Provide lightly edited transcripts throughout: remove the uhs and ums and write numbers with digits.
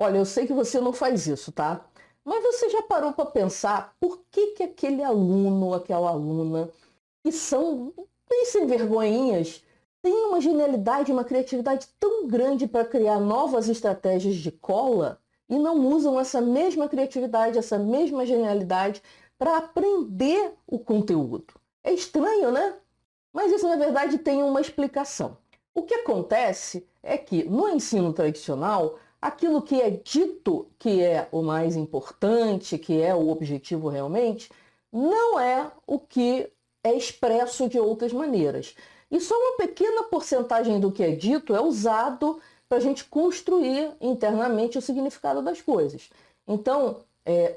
Olha, eu sei que você não faz isso, tá? Mas você já parou para pensar por que que aquele aluno, aquela aluna, que são bem sem vergonhinhas, têm uma genialidade, uma criatividade tão grande para criar novas estratégias de cola e não usam essa mesma criatividade, essa mesma genialidade para aprender o conteúdo? É estranho, né? Mas isso, na verdade, tem uma explicação. O que acontece é que no ensino tradicional, aquilo que é dito que é o mais importante, que é o objetivo realmente, não é o que é expresso de outras maneiras. E só uma pequena porcentagem do que é dito é usado para a gente construir internamente o significado das coisas. Então,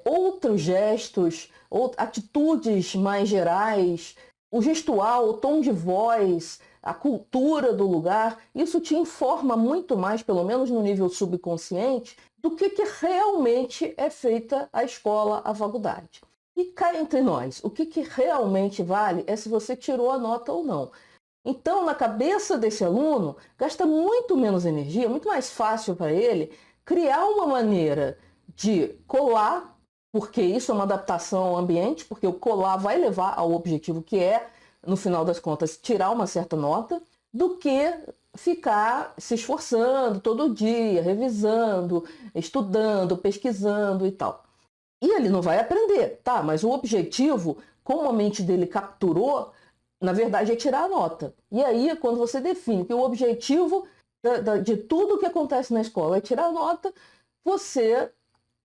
outros gestos, atitudes mais gerais, o gestual, o tom de voz, a cultura do lugar, isso te informa muito mais, pelo menos no nível subconsciente, do que realmente é feita a escola, a faculdade. E cá entre nós, o que realmente vale é se você tirou a nota ou não. Então, na cabeça desse aluno, gasta muito menos energia, muito mais fácil para ele criar uma maneira de colar, porque isso é uma adaptação ao ambiente, porque o colar vai levar ao objetivo que é, no final das contas, tirar uma certa nota, do que ficar se esforçando todo dia, revisando, estudando, pesquisando e tal. E ele não vai aprender, tá? Mas o objetivo, como a mente dele capturou, na verdade é tirar a nota. E aí, quando você define que o objetivo de tudo que acontece na escola é tirar a nota, você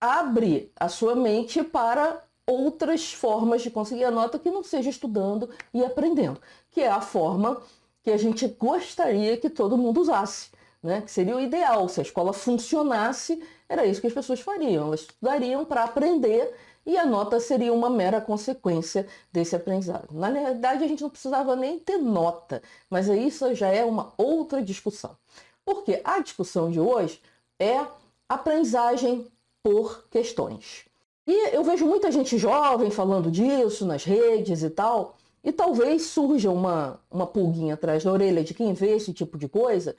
abre a sua mente para outras formas de conseguir a nota que não seja estudando e aprendendo, que é a forma que a gente gostaria que todo mundo usasse, né? Que seria o ideal. Se a escola funcionasse, era isso que as pessoas fariam. Elas estudariam para aprender e a nota seria uma mera consequência desse aprendizado. Na verdade, a gente não precisava nem ter nota, mas isso já é uma outra discussão. Porque a discussão de hoje é aprendizagem por questões. E eu vejo muita gente jovem falando disso nas redes e tal, e talvez surja uma pulguinha atrás da orelha de quem vê esse tipo de coisa,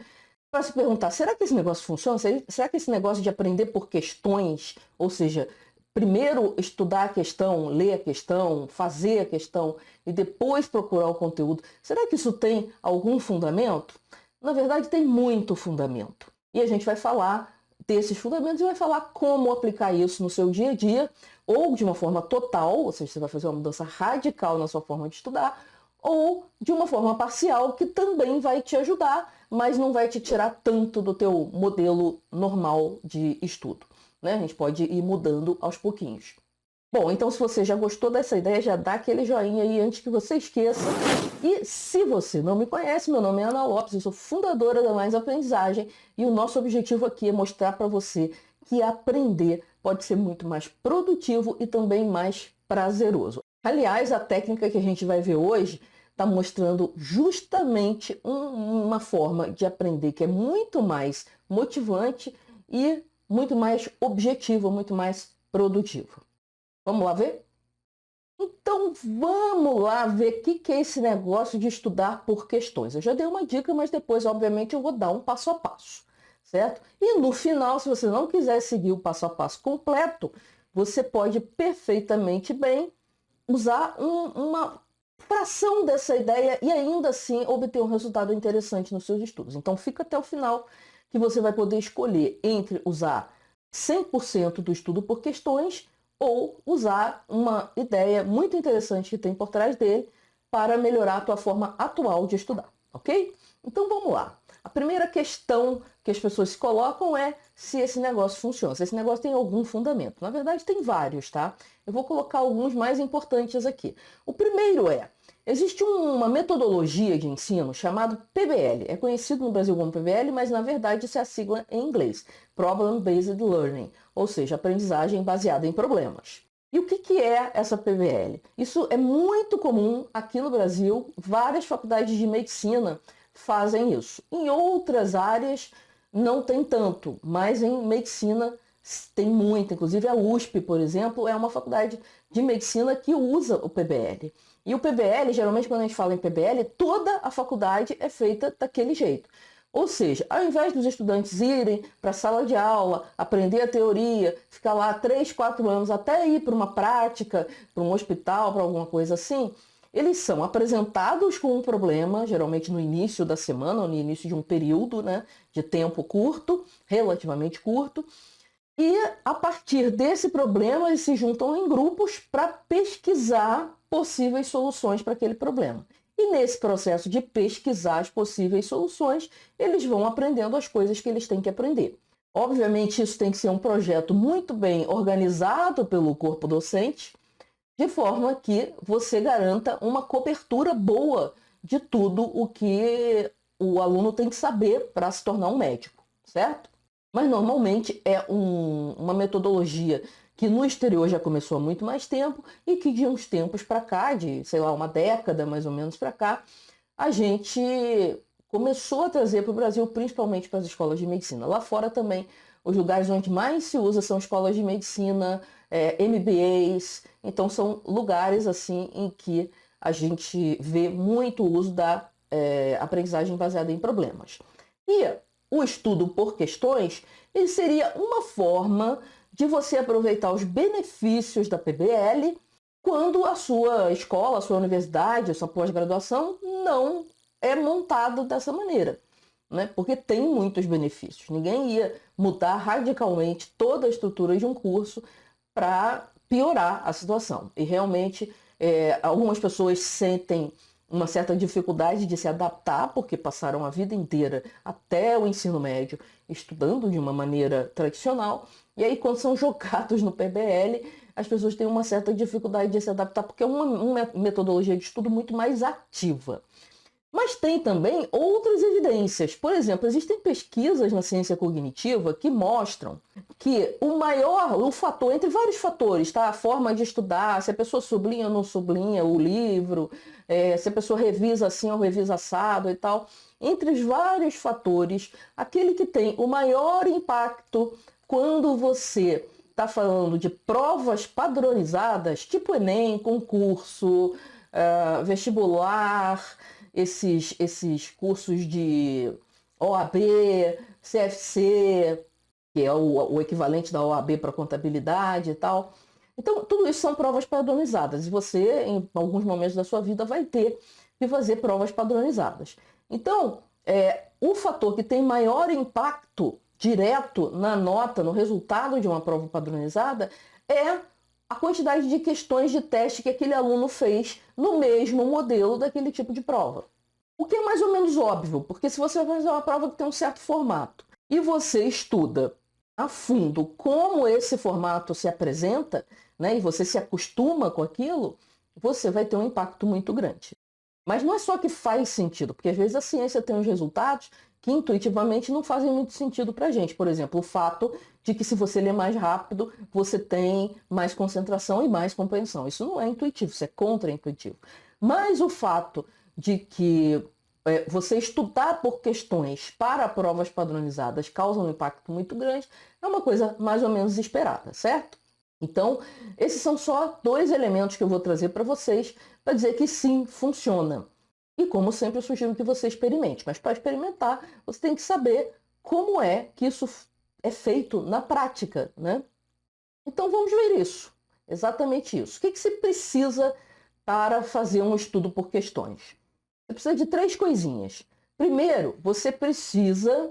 para se perguntar, será que esse negócio funciona? Será que esse negócio de aprender por questões, ou seja, primeiro estudar a questão, ler a questão, fazer a questão e depois procurar o conteúdo, será que isso tem algum fundamento? Na verdade, tem muito fundamento. E a gente vai falar desses fundamentos e vai falar como aplicar isso no seu dia a dia, ou de uma forma total, ou seja, você vai fazer uma mudança radical na sua forma de estudar, ou de uma forma parcial, que também vai te ajudar, mas não vai te tirar tanto do teu modelo normal de estudo, né? A gente pode ir mudando aos pouquinhos. Bom, então se você já gostou dessa ideia, já dá aquele joinha aí antes que você esqueça. E se você não me conhece, meu nome é Ana Lopes, eu sou fundadora da Mais Aprendizagem e o nosso objetivo aqui é mostrar para você que aprender pode ser muito mais produtivo e também mais prazeroso. Aliás, a técnica que a gente vai ver hoje está mostrando justamente uma forma de aprender que é muito mais motivante e muito mais objetiva, muito mais produtiva. Vamos lá ver? Então vamos lá ver o que é esse negócio de estudar por questões. Eu já dei uma dica, mas depois, obviamente, eu vou dar um passo a passo, certo? E no final, se você não quiser seguir o passo a passo completo, você pode perfeitamente bem usar uma fração dessa ideia e ainda assim obter um resultado interessante nos seus estudos. Então fica até o final que você vai poder escolher entre usar 100% do estudo por questões ou usar uma ideia muito interessante que tem por trás dele para melhorar a tua forma atual de estudar, ok? Então vamos lá. A primeira questão que as pessoas se colocam é se esse negócio funciona, se esse negócio tem algum fundamento. Na verdade, tem vários, tá? Eu vou colocar alguns mais importantes aqui. O primeiro é, existe uma metodologia de ensino chamada PBL. É conhecido no Brasil como PBL, mas na verdade isso é a sigla em inglês. Problem Based Learning, ou seja, aprendizagem baseada em problemas. E o que é essa PBL? Isso é muito comum aqui no Brasil, várias faculdades de medicina fazem isso. Em outras áreas não tem tanto, mas em medicina tem muito. Inclusive a USP, por exemplo, é uma faculdade de medicina que usa o PBL. E o PBL, geralmente quando a gente fala em PBL, toda a faculdade é feita daquele jeito. Ou seja, ao invés dos estudantes irem para a sala de aula, aprender a teoria, ficar lá 3, 4 anos até ir para uma prática, para um hospital, para alguma coisa assim, eles são apresentados com um problema, geralmente no início da semana, ou no início de um período, né, de tempo curto, relativamente curto, e a partir desse problema eles se juntam em grupos para pesquisar possíveis soluções para aquele problema. E nesse processo de pesquisar as possíveis soluções, eles vão aprendendo as coisas que eles têm que aprender. Obviamente, isso tem que ser um projeto muito bem organizado pelo corpo docente, de forma que você garanta uma cobertura boa de tudo o que o aluno tem que saber para se tornar um médico, certo? Mas normalmente é uma metodologia que no exterior já começou há muito mais tempo e que de uns tempos para cá, de sei lá, uma década mais ou menos para cá, a gente começou a trazer para o Brasil, principalmente para as escolas de medicina. Lá fora também, os lugares onde mais se usa são escolas de medicina, MBAs, então são lugares assim em que a gente vê muito o uso da aprendizagem baseada em problemas. E o estudo por questões, ele seria uma forma de você aproveitar os benefícios da PBL quando a sua escola, a sua universidade, a sua pós-graduação não é montado dessa maneira, né? Porque tem muitos benefícios. Ninguém ia mudar radicalmente toda a estrutura de um curso para piorar a situação. E realmente algumas pessoas sentem uma certa dificuldade de se adaptar, porque passaram a vida inteira até o ensino médio estudando de uma maneira tradicional, e aí quando são jogados no PBL, as pessoas têm uma certa dificuldade de se adaptar, porque é uma metodologia de estudo muito mais ativa. Mas tem também outras evidências. Por exemplo, existem pesquisas na ciência cognitiva que mostram que o fator, entre vários fatores, tá? A forma de estudar, se a pessoa sublinha ou não sublinha o livro, se a pessoa revisa assim ou revisa assado e tal. Entre os vários fatores, aquele que tem o maior impacto quando você está falando de provas padronizadas, tipo Enem, concurso, vestibular, esses cursos de OAB, CFC, que é o equivalente da OAB para contabilidade e tal. Então, tudo isso são provas padronizadas e você, em alguns momentos da sua vida, vai ter que fazer provas padronizadas. Então, o fator que tem maior impacto direto na nota, no resultado de uma prova padronizada, é a quantidade de questões de teste que aquele aluno fez no mesmo modelo daquele tipo de prova. O que é mais ou menos óbvio, porque se você vai fazer uma prova que tem um certo formato e você estuda a fundo como esse formato se apresenta, né, e você se acostuma com aquilo, você vai ter um impacto muito grande. Mas não é só que faz sentido, porque às vezes a ciência tem uns resultados que intuitivamente não fazem muito sentido para a gente. Por exemplo, o fato de que se você lê mais rápido, você tem mais concentração e mais compreensão. Isso não é intuitivo, isso é contra-intuitivo. Mas o fato de que você estudar por questões para provas padronizadas causa um impacto muito grande, é uma coisa mais ou menos esperada, certo? Então, esses são só 2 elementos que eu vou trazer para vocês para dizer que sim, funciona. E como sempre, eu sugiro que você experimente. Mas para experimentar, você tem que saber como é que isso é feito na prática, né? Então vamos ver isso. Exatamente isso. O que se precisa para fazer um estudo por questões? Você precisa de 3 coisinhas. Primeiro, você precisa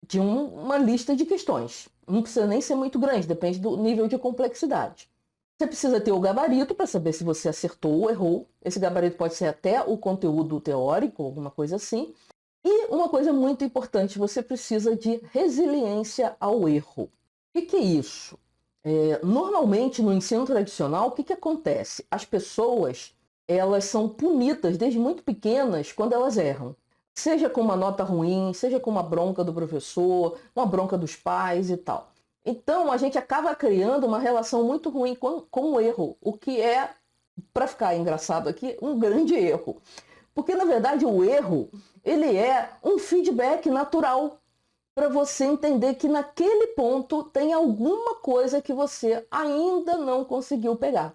de uma lista de questões. Não precisa nem ser muito grande, depende do nível de complexidade. Você precisa ter o gabarito para saber se você acertou ou errou. Esse gabarito pode ser até o conteúdo teórico, alguma coisa assim. E uma coisa muito importante, você precisa de resiliência ao erro. O que é isso? Normalmente no ensino tradicional, o que acontece? As pessoas elas são punidas desde muito pequenas quando elas erram. Seja com uma nota ruim, seja com uma bronca do professor, uma bronca dos pais e tal. Então, a gente acaba criando uma relação muito ruim com o erro, o que é, para ficar engraçado aqui, um grande erro. Porque, na verdade, o erro, ele é um feedback natural para você entender que naquele ponto tem alguma coisa que você ainda não conseguiu pegar.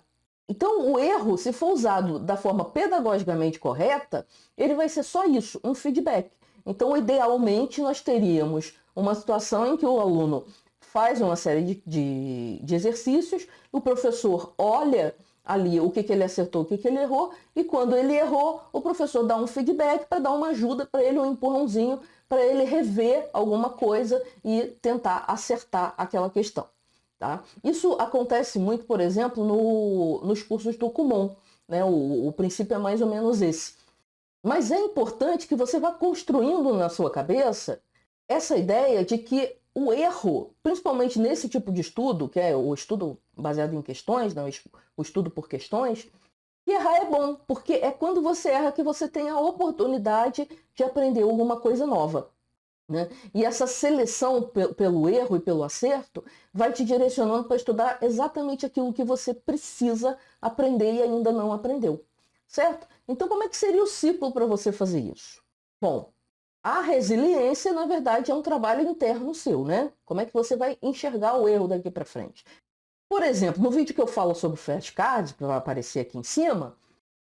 Então, o erro, se for usado da forma pedagogicamente correta, ele vai ser só isso, um feedback. Então, idealmente, nós teríamos uma situação em que o aluno faz uma série de exercícios, o professor olha ali o que ele acertou, o que ele errou, e quando ele errou, o professor dá um feedback para dar uma ajuda para ele, um empurrãozinho, para ele rever alguma coisa e tentar acertar aquela questão. Tá? Isso acontece muito, por exemplo, nos cursos do Kumon, né? O princípio é mais ou menos esse. Mas é importante que você vá construindo na sua cabeça essa ideia de que o erro, principalmente nesse tipo de estudo, que é o estudo baseado em questões, não, o estudo por questões, que errar é bom, porque é quando você erra que você tem a oportunidade de aprender alguma coisa nova. Né? E essa seleção pelo erro e pelo acerto vai te direcionando para estudar exatamente aquilo que você precisa aprender e ainda não aprendeu. Certo? Então, como é que seria o ciclo para você fazer isso? Bom, a resiliência, na verdade, é um trabalho interno seu, né? Como é que você vai enxergar o erro daqui para frente? Por exemplo, no vídeo que eu falo sobre flashcards, que vai aparecer aqui em cima,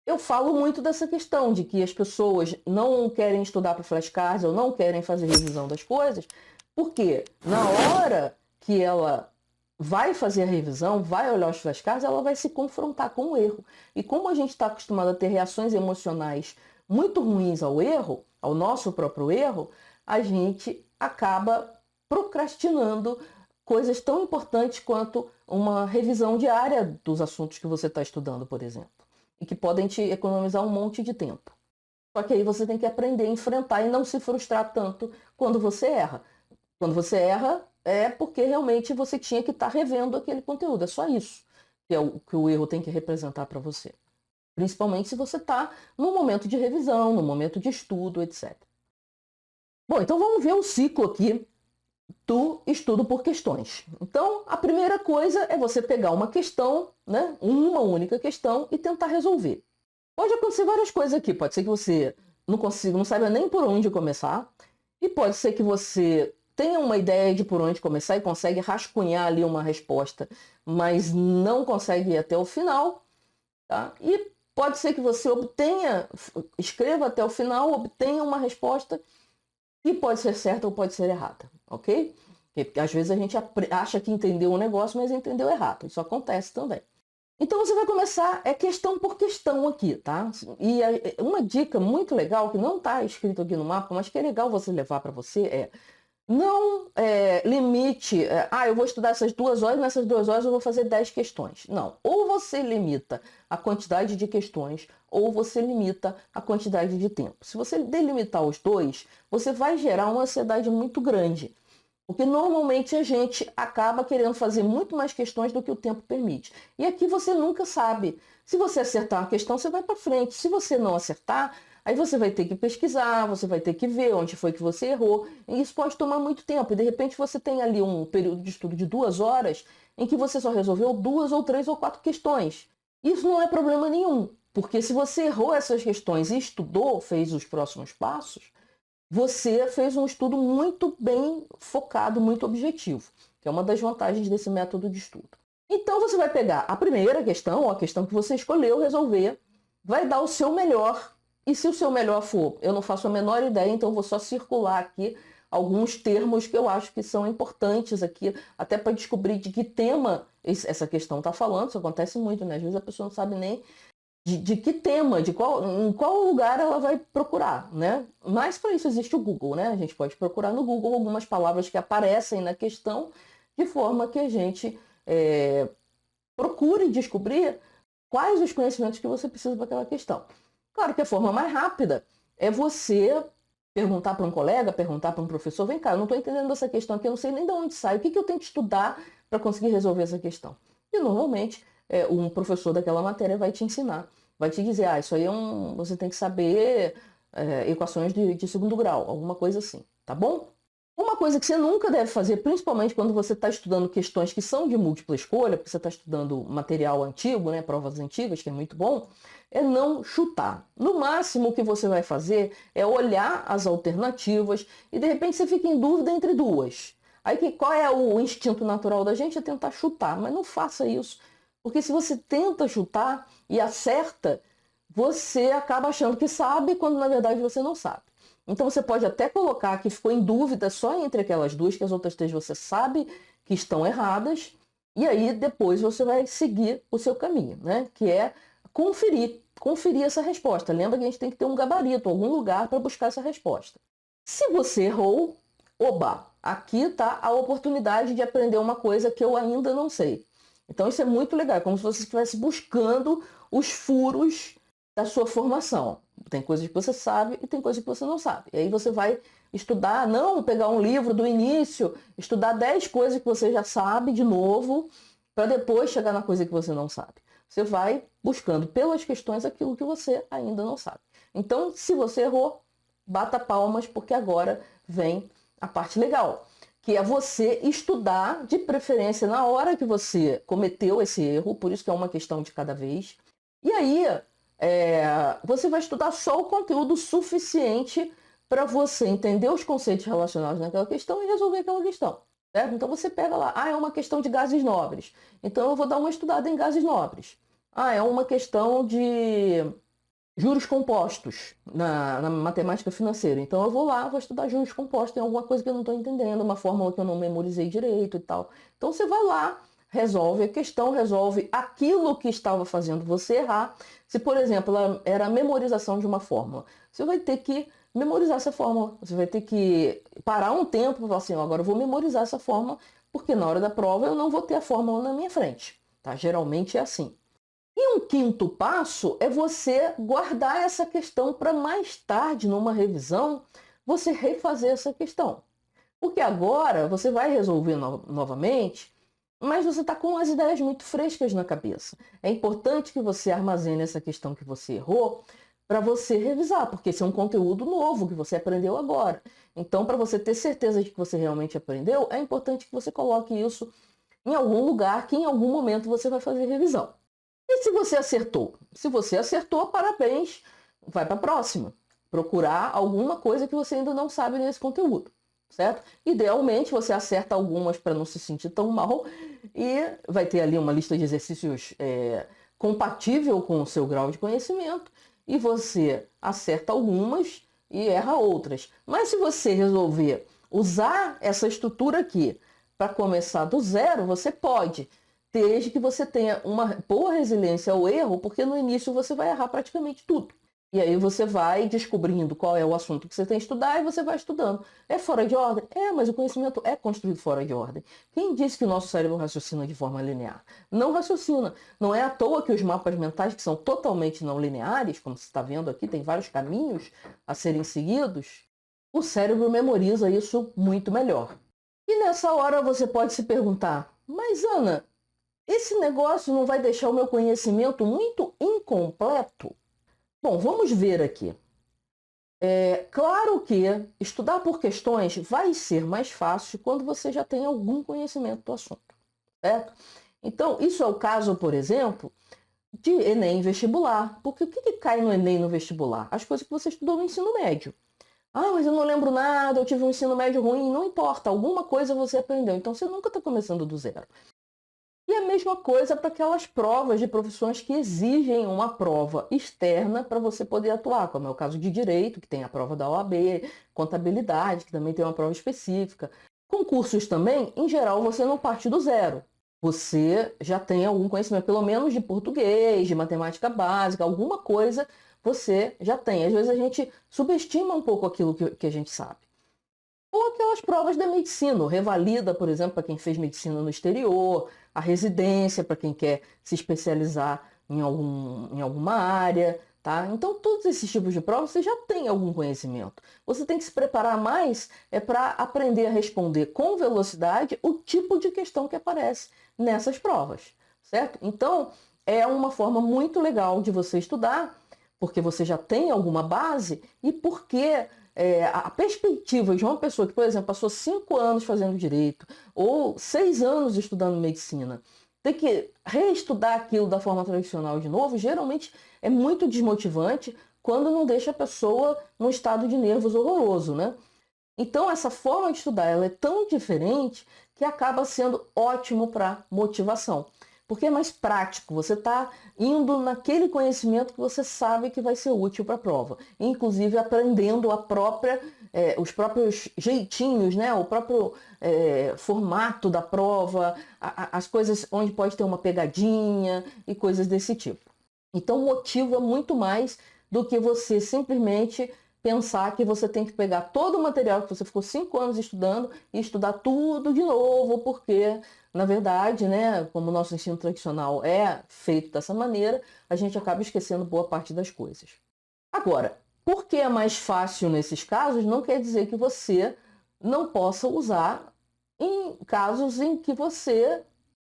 eu falo muito dessa questão de que as pessoas não querem estudar para flashcards ou não querem fazer revisão das coisas, porque na hora que ela vai fazer a revisão, vai olhar os flashcards, ela vai se confrontar com o erro. E como a gente está acostumado a ter reações emocionais muito ruins ao erro, ao nosso próprio erro, a gente acaba procrastinando coisas tão importantes quanto uma revisão diária dos assuntos que você está estudando, por exemplo, e que podem te economizar um monte de tempo. Só que aí você tem que aprender a enfrentar e não se frustrar tanto quando você erra. Quando você erra, é porque realmente você tinha que estar revendo aquele conteúdo. É só isso que, que o erro tem que representar para você. Principalmente se você está no momento de revisão, no momento de estudo, etc. Bom, então vamos ver o ciclo aqui do estudo por questões. Então, a primeira coisa é você pegar uma questão, né, uma única questão, e tentar resolver. Pode acontecer várias coisas aqui. Pode ser que você não consiga, não saiba nem por onde começar. E pode ser que você tenha uma ideia de por onde começar e consegue rascunhar ali uma resposta, mas não consegue ir até o final. Tá? E pode ser que você escreva até o final, obtenha uma resposta que pode ser certa ou pode ser errada, ok? Porque às vezes a gente acha que entendeu um negócio, mas entendeu errado. Isso acontece também. Então você vai começar questão por questão aqui, tá? E uma dica muito legal, que não está escrito aqui no mapa, mas que é legal você levar para você não limite, eu vou estudar essas 2 horas, nessas 2 horas eu vou fazer 10 questões. Não, ou você limita a quantidade de questões, ou você limita a quantidade de tempo. Se você delimitar os dois, você vai gerar uma ansiedade muito grande. Porque normalmente a gente acaba querendo fazer muito mais questões do que o tempo permite. E aqui você nunca sabe. Se você acertar uma questão, você vai para frente. Se você não acertar, aí você vai ter que pesquisar, você vai ter que ver onde foi que você errou. E isso pode tomar muito tempo. E de repente você tem ali um período de estudo de 2 horas em que você só resolveu 2 ou 3 ou 4 questões. Isso não é problema nenhum. Porque se você errou essas questões e estudou, fez os próximos passos, você fez um estudo muito bem focado, muito objetivo, que é uma das vantagens desse método de estudo. Então você vai pegar a primeira questão, ou a questão que você escolheu resolver, vai dar o seu melhor, e se o seu melhor for, eu não faço a menor ideia, então vou só circular aqui alguns termos que eu acho que são importantes aqui, até para descobrir de que tema essa questão está falando. Isso acontece muito, né? Às vezes a pessoa não sabe nem de que tema, em qual lugar ela vai procurar, né? Mas para isso existe o Google, né? A gente pode procurar no Google algumas palavras que aparecem na questão, de forma que a gente procure descobrir quais os conhecimentos que você precisa para aquela questão. Claro que a forma mais rápida é você perguntar para um colega, perguntar para um professor: vem cá, eu não estou entendendo essa questão aqui, eu não sei nem de onde sai, o que eu tenho que estudar para conseguir resolver essa questão? E normalmente um professor daquela matéria vai te ensinar, vai te dizer: isso aí você tem que saber equações de segundo grau, alguma coisa assim, tá bom? Uma coisa que você nunca deve fazer, principalmente quando você está estudando questões que são de múltipla escolha, porque você está estudando material antigo, né, provas antigas, que é muito bom, é não chutar. No máximo, o que você vai fazer é olhar as alternativas e, de repente, você fica em dúvida entre duas. Aí, qual é o instinto natural da gente? É tentar chutar, mas não faça isso. Porque se você tenta chutar e acerta, você acaba achando que sabe, quando na verdade você não sabe. Então você pode até colocar que ficou em dúvida só entre aquelas duas, que as outras três você sabe que estão erradas, e aí depois você vai seguir o seu caminho, né? Que é conferir essa resposta. Lembra que a gente tem que ter um gabarito, algum lugar para buscar essa resposta. Se você errou, oba, aqui está a oportunidade de aprender uma coisa que eu ainda não sei. Então isso é muito legal, como se você estivesse buscando os furos da sua formação. Tem coisas que você sabe e tem coisas que você não sabe. E aí você vai estudar, não pegar um livro do início, estudar 10 coisas que você já sabe de novo, para depois chegar na coisa que você não sabe. Você vai buscando pelas questões aquilo que você ainda não sabe. Então, se você errou, bata palmas, porque agora vem a parte legal, que é você estudar, de preferência na hora que você cometeu esse erro, por isso que é uma questão de cada vez. E aí, você vai estudar só o conteúdo suficiente para você entender os conceitos relacionados naquela questão e resolver aquela questão. Certo? Então você pega lá, é uma questão de gases nobres. Então eu vou dar uma estudada em gases nobres. É uma questão de juros compostos na matemática financeira. Então eu vou lá, vou estudar juros compostos, tem alguma coisa que eu não estou entendendo, uma fórmula que eu não memorizei direito e tal. Então você vai lá, resolve a questão, resolve aquilo que estava fazendo você errar. Se, por exemplo, era a memorização de uma fórmula, você vai ter que memorizar essa fórmula. Você vai ter que parar um tempo e falar assim, agora eu vou memorizar essa fórmula, porque na hora da prova eu não vou ter a fórmula na minha frente. Tá? Geralmente é assim. E um quinto passo é você guardar essa questão para mais tarde, numa revisão, você refazer essa questão. Porque agora você vai resolver novamente, mas você está com as ideias muito frescas na cabeça. É importante que você armazene essa questão que você errou para você revisar, porque esse é um conteúdo novo que você aprendeu agora. Então, para você ter certeza de que você realmente aprendeu, é importante que você coloque isso em algum lugar que em algum momento você vai fazer revisão. E se você acertou? Se você acertou, parabéns, vai para a próxima. Procurar alguma coisa que você ainda não sabe nesse conteúdo, certo? Idealmente, você acerta algumas para não se sentir tão mal e vai ter ali uma lista de exercícios compatível com o seu grau de conhecimento e você acerta algumas e erra outras. Mas se você resolver usar essa estrutura aqui para começar do zero, você pode, desde que você tenha uma boa resiliência ao erro, porque no início você vai errar praticamente tudo. E aí você vai descobrindo qual é o assunto que você tem que estudar e você vai estudando. É fora de ordem? Mas o conhecimento é construído fora de ordem. Quem disse que o nosso cérebro raciocina de forma linear? Não raciocina. Não é à toa que os mapas mentais, que são totalmente não lineares, como você está vendo aqui, tem vários caminhos a serem seguidos, o cérebro memoriza isso muito melhor. E nessa hora você pode se perguntar, mas Ana, esse negócio não vai deixar o meu conhecimento muito incompleto? Bom, vamos ver aqui. Claro que estudar por questões vai ser mais fácil quando você já tem algum conhecimento do assunto, certo? Então, isso é o caso, por exemplo, de Enem vestibular. Porque o que cai no Enem no vestibular? As coisas que você estudou no ensino médio. Mas eu não lembro nada, eu tive um ensino médio ruim. Não importa, alguma coisa você aprendeu. Então, você nunca está começando do zero. E a mesma coisa para aquelas provas de profissões que exigem uma prova externa para você poder atuar, como é o caso de Direito, que tem a prova da OAB, Contabilidade, que também tem uma prova específica. Concursos também, em geral, você não parte do zero. Você já tem algum conhecimento, pelo menos de português, de matemática básica, alguma coisa você já tem. Às vezes a gente subestima um pouco aquilo que a gente sabe. Ou aquelas provas da medicina, o Revalida, por exemplo, para quem fez medicina no exterior, a residência para quem quer se especializar em alguma área, tá? Então, todos esses tipos de provas você já tem algum conhecimento. Você tem que se preparar mais para aprender a responder com velocidade o tipo de questão que aparece nessas provas, certo? Então, é uma forma muito legal de você estudar, porque você já tem alguma base e porque a perspectiva de uma pessoa que, por exemplo, passou 5 anos fazendo direito ou 6 anos estudando medicina, ter que reestudar aquilo da forma tradicional de novo, geralmente é muito desmotivante quando não deixa a pessoa num estado de nervos horroroso, né? Então, essa forma de estudar ela é tão diferente que acaba sendo ótimo para motivação. porque é mais prático, você está indo naquele conhecimento que você sabe que vai ser útil para a prova, inclusive aprendendo os próprios jeitinhos, né? O próprio formato da prova, as coisas onde pode ter uma pegadinha e coisas desse tipo. Então motiva muito mais do que você simplesmente pensar que você tem que pegar todo o material que você ficou 5 anos estudando e estudar tudo de novo, porque, na verdade, né, como o nosso ensino tradicional é feito dessa maneira, a gente acaba esquecendo boa parte das coisas. Agora, porque é mais fácil nesses casos, não quer dizer que você não possa usar em casos em que você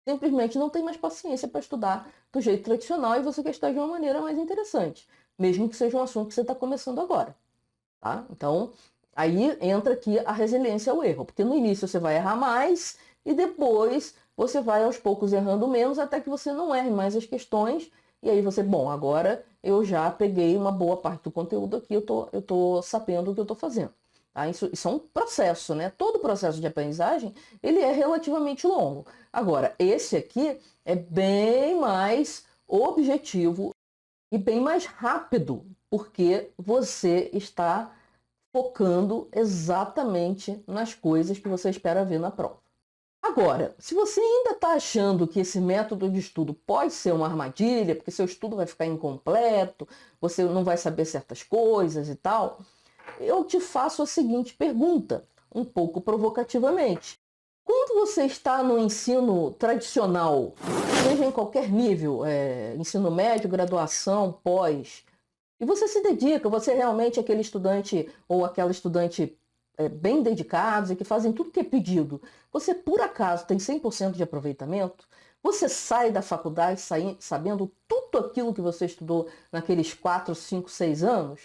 simplesmente não tem mais paciência para estudar do jeito tradicional e você quer estudar de uma maneira mais interessante, mesmo que seja um assunto que você está começando agora. Tá? Então, aí entra aqui a resiliência ao erro, porque no início você vai errar mais e depois você vai aos poucos errando menos até que você não erre mais as questões e aí você, bom, agora eu já peguei uma boa parte do conteúdo aqui, eu tô sabendo o que eu estou fazendo. Tá? Isso é um processo, né? Todo processo de aprendizagem, ele é relativamente longo. Agora, esse aqui é bem mais objetivo e bem mais rápido, porque você está focando exatamente nas coisas que você espera ver na prova. Agora, se você ainda está achando que esse método de estudo pode ser uma armadilha, porque seu estudo vai ficar incompleto, você não vai saber certas coisas e tal, eu te faço a seguinte pergunta, um pouco provocativamente. Quando você está no ensino tradicional, seja em qualquer nível, ensino médio, graduação, pós, e você se dedica, você realmente é aquele estudante ou aquela estudante bem dedicados e que fazem tudo que é pedido, você por acaso tem 100% de aproveitamento? Você sai da faculdade sabendo tudo aquilo que você estudou naqueles 4, 5, 6 anos?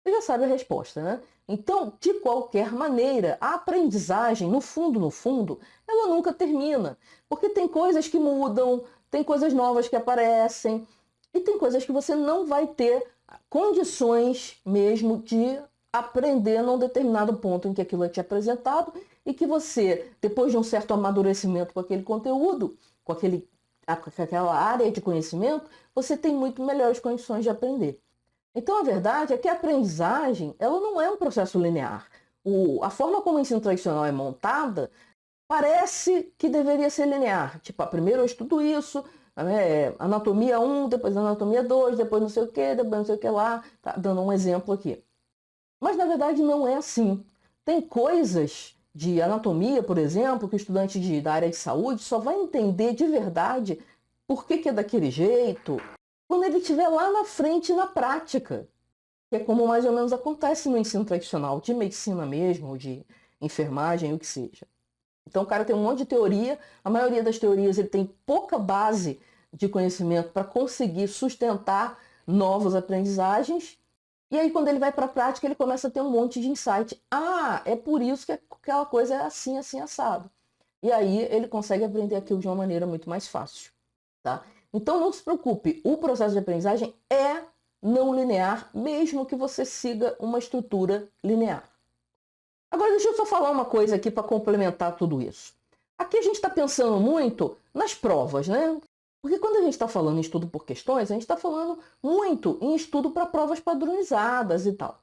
Você já sabe a resposta, né? Então, de qualquer maneira, a aprendizagem, no fundo, ela nunca termina. Porque tem coisas que mudam, tem coisas novas que aparecem, e tem coisas que você não vai ter condições mesmo de aprender num determinado ponto em que aquilo é te apresentado e que você, depois de um certo amadurecimento com aquele conteúdo, com aquela área de conhecimento, você tem muito melhores condições de aprender. Então, a verdade é que a aprendizagem, ela não é um processo linear. A forma como o ensino tradicional é montada parece que deveria ser linear. Tipo, primeiro eu estudo isso, anatomia 1, depois anatomia 2, depois não sei o que, depois não sei o que lá. Tá dando um exemplo aqui. Mas, na verdade, não é assim. Tem coisas de anatomia, por exemplo, que o estudante da área de saúde só vai entender de verdade por que é daquele jeito quando ele estiver lá na frente na prática, que é como mais ou menos acontece no ensino tradicional, de medicina mesmo, ou de enfermagem, o que seja. Então o cara tem um monte de teoria, a maioria das teorias ele tem pouca base de conhecimento para conseguir sustentar novas aprendizagens, e aí quando ele vai para a prática ele começa a ter um monte de insight. Ah, é por isso que aquela coisa é assim, assim, assado. E aí ele consegue aprender aquilo de uma maneira muito mais fácil, tá? Então não se preocupe, o processo de aprendizagem é não linear, mesmo que você siga uma estrutura linear. Agora deixa eu só falar uma coisa aqui para complementar tudo isso. Aqui a gente está pensando muito nas provas, né? Porque quando a gente está falando em estudo por questões, a gente está falando muito em estudo para provas padronizadas e tal.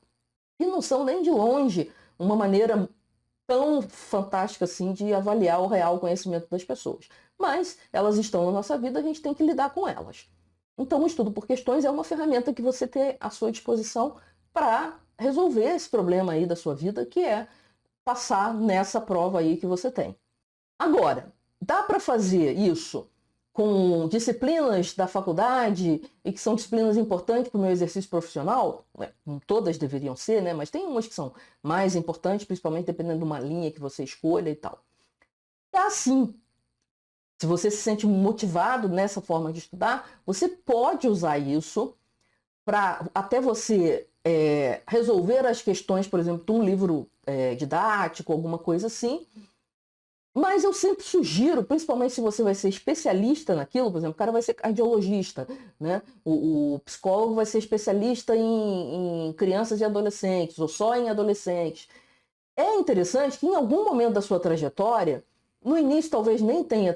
E não são nem de longe uma maneira tão fantástica assim de avaliar o real conhecimento das pessoas. Mas elas estão na nossa vida, a gente tem que lidar com elas. Então o estudo por questões é uma ferramenta que você tem à sua disposição para resolver esse problema aí da sua vida, que é passar nessa prova aí que você tem. Agora, dá para fazer isso com disciplinas da faculdade e que são disciplinas importantes para o meu exercício profissional? Todas deveriam ser, né? Mas tem umas que são mais importantes, principalmente dependendo de uma linha que você escolha e tal. É assim. Se você se sente motivado nessa forma de estudar, você pode usar isso para até você resolver as questões, por exemplo, de um livro didático, alguma coisa assim. Mas eu sempre sugiro, principalmente se você vai ser especialista naquilo, por exemplo, o cara vai ser cardiologista, né? O psicólogo vai ser especialista em crianças e adolescentes, ou só em adolescentes. É interessante que em algum momento da sua trajetória, no início talvez nem tenha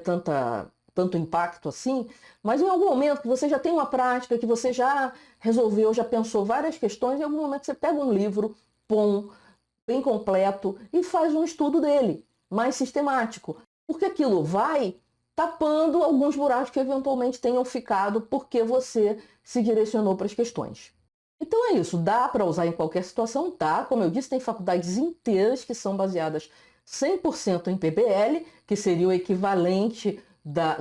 tanto impacto assim, mas em algum momento que você já tem uma prática, que você já resolveu, já pensou várias questões, em algum momento você pega um livro bom, bem completo e faz um estudo dele, mais sistemático. Porque aquilo vai tapando alguns buracos que eventualmente tenham ficado porque você se direcionou para as questões. Então é isso, dá para usar em qualquer situação, tá? Como eu disse, tem faculdades inteiras que são baseadas 100% em PBL, que seria o equivalente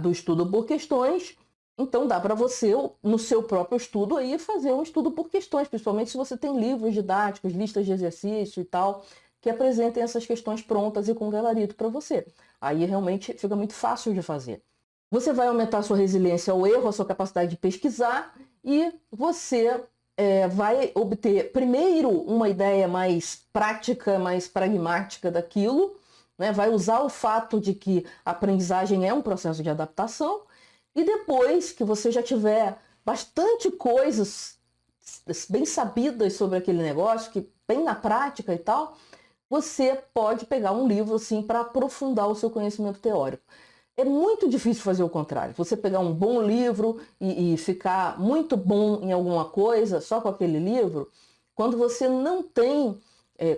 do estudo por questões. Então dá para você, no seu próprio estudo, aí, fazer um estudo por questões, principalmente se você tem livros didáticos, listas de exercício e tal, que apresentem essas questões prontas e com gabarito para você. Aí realmente fica muito fácil de fazer. Você vai aumentar a sua resiliência ao erro, a sua capacidade de pesquisar, e você vai obter, primeiro, uma ideia mais prática, mais pragmática daquilo, né? Vai usar o fato de que a aprendizagem é um processo de adaptação, e depois que você já tiver bastante coisas bem sabidas sobre aquele negócio, que bem na prática e tal, você pode pegar um livro assim para aprofundar o seu conhecimento teórico. É muito difícil fazer o contrário. Você pegar um bom livro e ficar muito bom em alguma coisa só com aquele livro, quando você não tem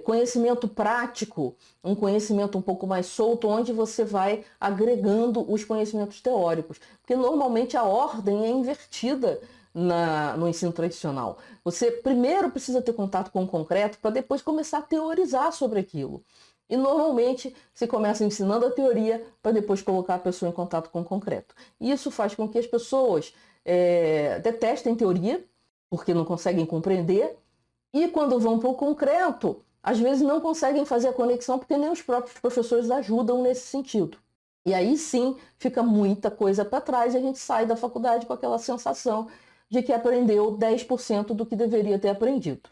conhecimento prático, um conhecimento um pouco mais solto, onde você vai agregando os conhecimentos teóricos. Porque normalmente a ordem é invertida no ensino tradicional. Você primeiro precisa ter contato com o concreto para depois começar a teorizar sobre aquilo. E normalmente se começa ensinando a teoria para depois colocar a pessoa em contato com o concreto. E isso faz com que as pessoas detestem teoria, porque não conseguem compreender, e quando vão para o concreto, às vezes não conseguem fazer a conexão porque nem os próprios professores ajudam nesse sentido. E aí sim fica muita coisa para trás e a gente sai da faculdade com aquela sensação de que aprendeu 10% do que deveria ter aprendido.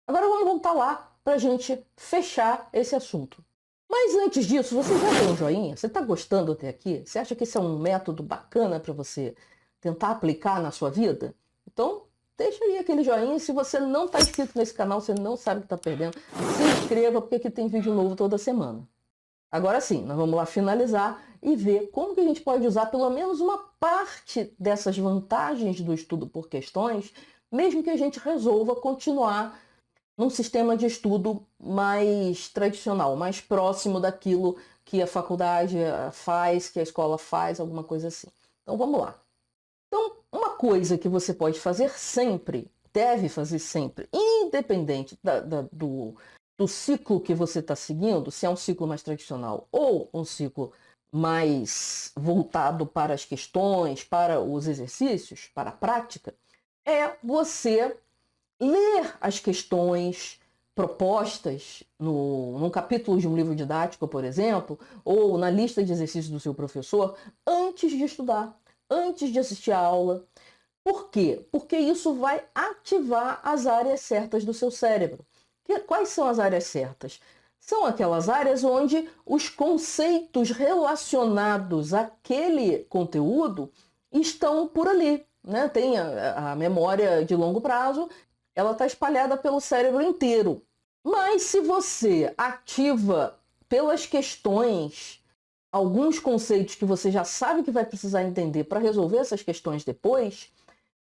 Agora vamos voltar lá para a gente fechar esse assunto. Mas antes disso, você já deu um joinha? Você está gostando até aqui? Você acha que esse é um método bacana para você tentar aplicar na sua vida? Então, deixa aí aquele joinha. Se você não está inscrito nesse canal, você não sabe o que está perdendo, se inscreva, porque aqui tem vídeo novo toda semana. Agora sim, nós vamos lá finalizar e ver como que a gente pode usar pelo menos uma parte dessas vantagens do estudo por questões, mesmo que a gente resolva continuar num sistema de estudo mais tradicional, mais próximo daquilo que a faculdade faz, que a escola faz, alguma coisa assim. Então vamos lá. Então, uma coisa que você pode fazer sempre, deve fazer sempre, independente do ciclo que você está seguindo, se é um ciclo mais tradicional ou um ciclo mais voltado para as questões, para os exercícios, para a prática, é você ler as questões propostas num capítulo de um livro didático, por exemplo, ou na lista de exercícios do seu professor, antes de estudar, antes de assistir a aula. Por quê? Porque isso vai ativar as áreas certas do seu cérebro. Quais são as áreas certas? São aquelas áreas onde os conceitos relacionados àquele conteúdo estão por ali, né? Tem a memória de longo prazo, ela está espalhada pelo cérebro inteiro. Mas se você ativa pelas questões alguns conceitos que você já sabe que vai precisar entender para resolver essas questões depois,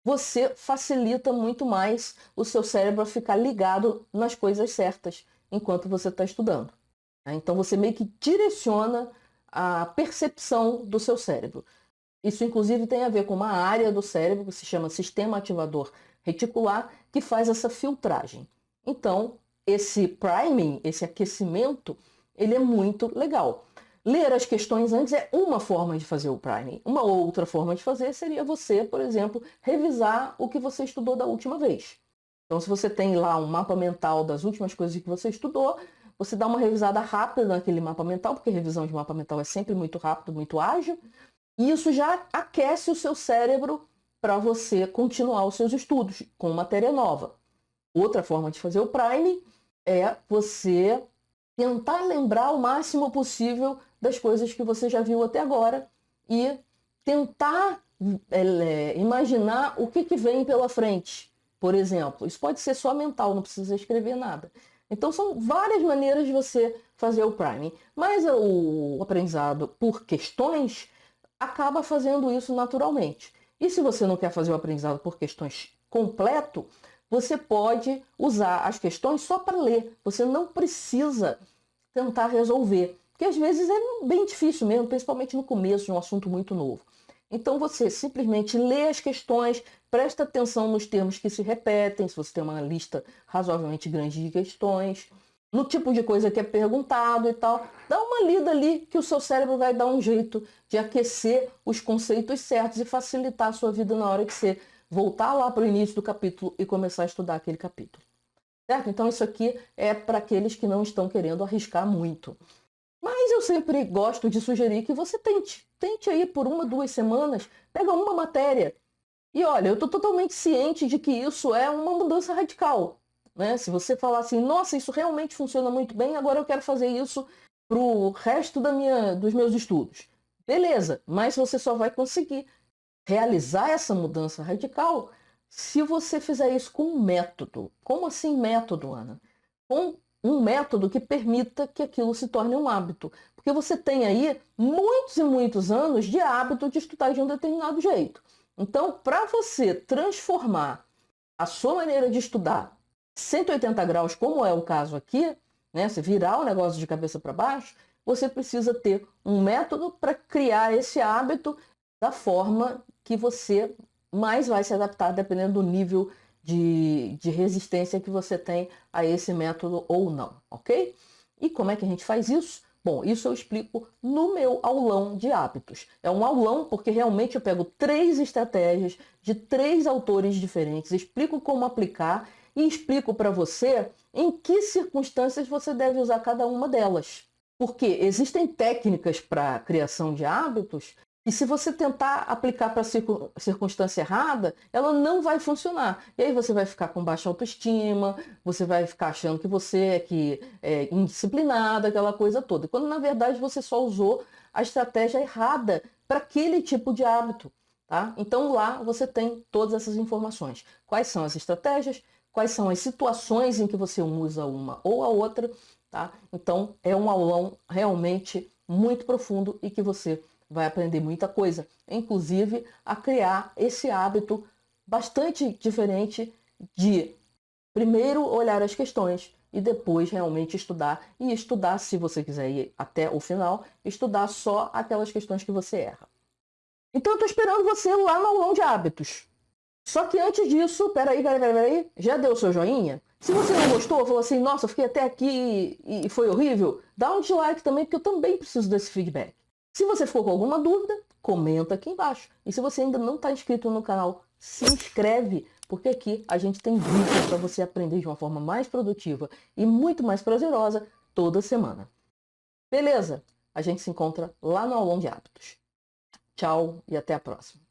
você facilita muito mais o seu cérebro a ficar ligado nas coisas certas enquanto você está estudando. Então você meio que direciona a percepção do seu cérebro. Isso inclusive tem a ver com uma área do cérebro que se chama sistema ativador reticular, que faz essa filtragem. Então, esse priming, esse aquecimento, ele é muito legal. Ler as questões antes é uma forma de fazer o priming. Uma outra forma de fazer seria você, por exemplo, revisar o que você estudou da última vez. Então, se você tem lá um mapa mental das últimas coisas que você estudou, você dá uma revisada rápida naquele mapa mental, porque revisão de mapa mental é sempre muito rápido, muito ágil, e isso já aquece o seu cérebro para você continuar os seus estudos com matéria nova. Outra forma de fazer o prime é você tentar lembrar o máximo possível das coisas que você já viu até agora e tentar imaginar o que vem pela frente. Por exemplo, isso pode ser só mental, não precisa escrever nada. Então são várias maneiras de você fazer o priming. Mas o aprendizado por questões acaba fazendo isso naturalmente. E se você não quer fazer o aprendizado por questões completo, você pode usar as questões só para ler. Você não precisa tentar resolver, porque às vezes é bem difícil mesmo, principalmente no começo de um assunto muito novo. Então você simplesmente lê as questões, presta atenção nos termos que se repetem, se você tem uma lista razoavelmente grande de questões, no tipo de coisa que é perguntado e tal. Dá uma lida ali que o seu cérebro vai dar um jeito de aquecer os conceitos certos e facilitar a sua vida na hora que você voltar lá para o início do capítulo e começar a estudar aquele capítulo. Certo? Então isso aqui é para aqueles que não estão querendo arriscar muito. Mas eu sempre gosto de sugerir que você tente. Tente aí por 1, 2 semanas, pega uma matéria. E olha, eu estou totalmente ciente de que isso é uma mudança radical. Né? Se você falar assim, nossa, isso realmente funciona muito bem, agora eu quero fazer isso para o resto dos meus estudos. Beleza, mas você só vai conseguir realizar essa mudança radical se você fizer isso com um método. Como assim método, Ana? Com um método que permita que aquilo se torne um hábito. Porque você tem aí muitos e muitos anos de hábito de estudar de um determinado jeito. Então, para você transformar a sua maneira de estudar 180 graus, como é o caso aqui, né, você virar o negócio de cabeça para baixo, você precisa ter um método para criar esse hábito da forma que você mais vai se adaptar, dependendo do nível de resistência que você tem a esse método ou não, ok? E como é que a gente faz isso? Bom, isso eu explico no meu aulão de hábitos. É um aulão porque realmente eu pego 3 estratégias de 3 autores diferentes, explico como aplicar e explico para você em que circunstâncias você deve usar cada uma delas. Porque existem técnicas para a criação de hábitos e se você tentar aplicar para a circunstância errada, ela não vai funcionar. E aí você vai ficar com baixa autoestima, você vai ficar achando que você é indisciplinado, aquela coisa toda. Quando na verdade você só usou a estratégia errada para aquele tipo de hábito. Tá? Então lá você tem todas essas informações. Quais são as estratégias, quais são as situações em que você usa uma ou a outra. Tá? Então é um aulão realmente muito profundo e que você vai aprender muita coisa, inclusive a criar esse hábito bastante diferente de primeiro olhar as questões e depois realmente estudar. E estudar, se você quiser ir até o final, estudar só aquelas questões que você erra. Então eu estou esperando você lá no aulão de hábitos. Só que antes disso, peraí, já deu o seu joinha? Se você não gostou, falou assim, nossa, eu fiquei até aqui e foi horrível, dá um dislike também, porque eu também preciso desse feedback. Se você ficou com alguma dúvida, comenta aqui embaixo. E se você ainda não está inscrito no canal, se inscreve, porque aqui a gente tem vídeos para você aprender de uma forma mais produtiva e muito mais prazerosa toda semana. Beleza? A gente se encontra lá no aulão de hábitos. Tchau e até a próxima.